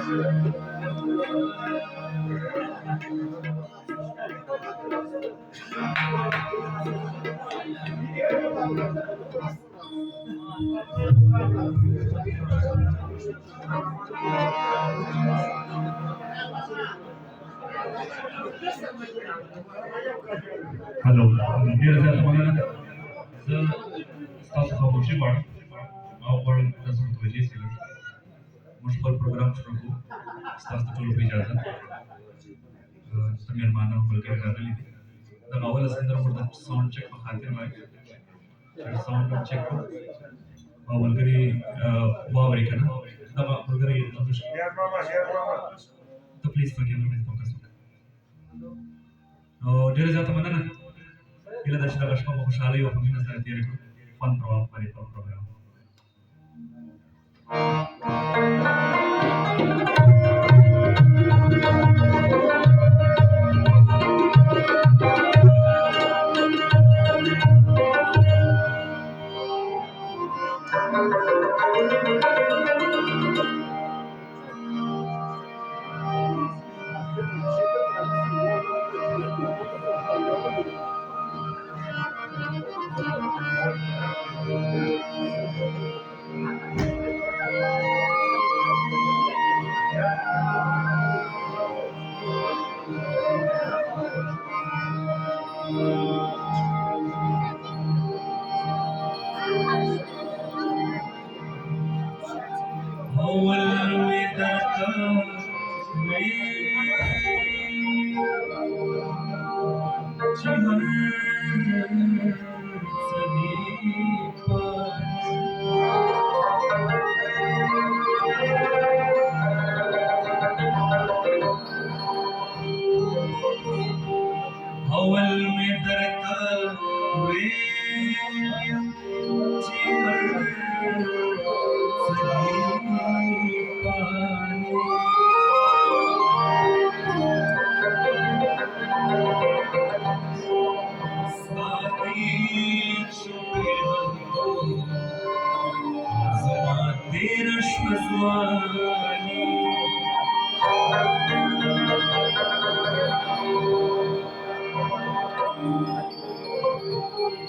hello ډیر زیات مننه زه ستاسو خاموشي غواړم او غواړم تاسو متوجه شئ موږ خپل پروګرام شروع کوو ستاسو د ټولو په اجازه څه مېلمانه او ملګري راغلي دي دغه اوله سندره موږ د ساوند چک په خاطر وایو چې ساوند چک کړو او ملګري واورئ که نه دغه ملګري ته پلیز forgive me فوکس وکړه نو ډېره زیاته مننه هیله ده چې دغه شپه په خوشحالۍ او په مینه سره تېره کړو خوند پر واخلئ په پروګرام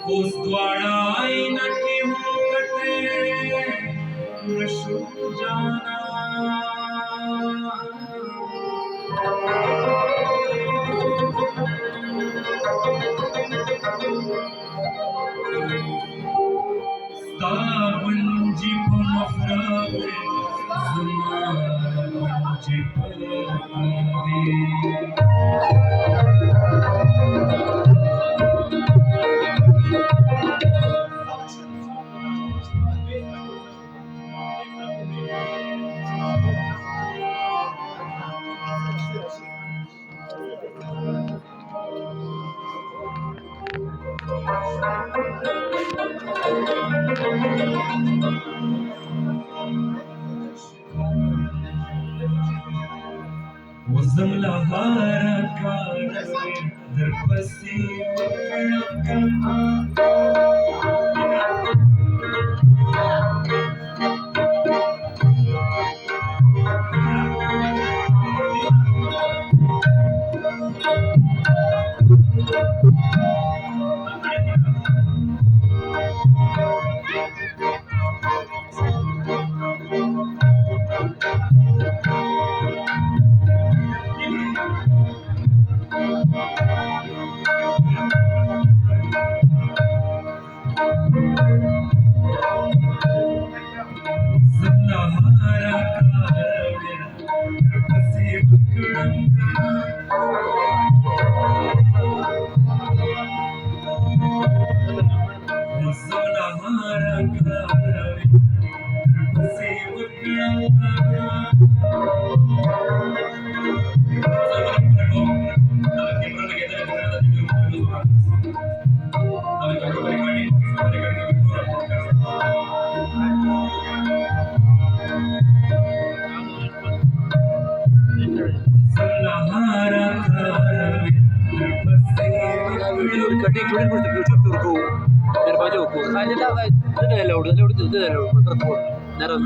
اوس دواړه عینکې وکتې نشو جانا ستا غونجې په مخ راغلې زما غونجې په باندې وزم لهاره کاروي درپسې cutting थोड़ी बहुत YouTube पे रुको मेरे बाजू को खाली दा दे ले उड़ नरम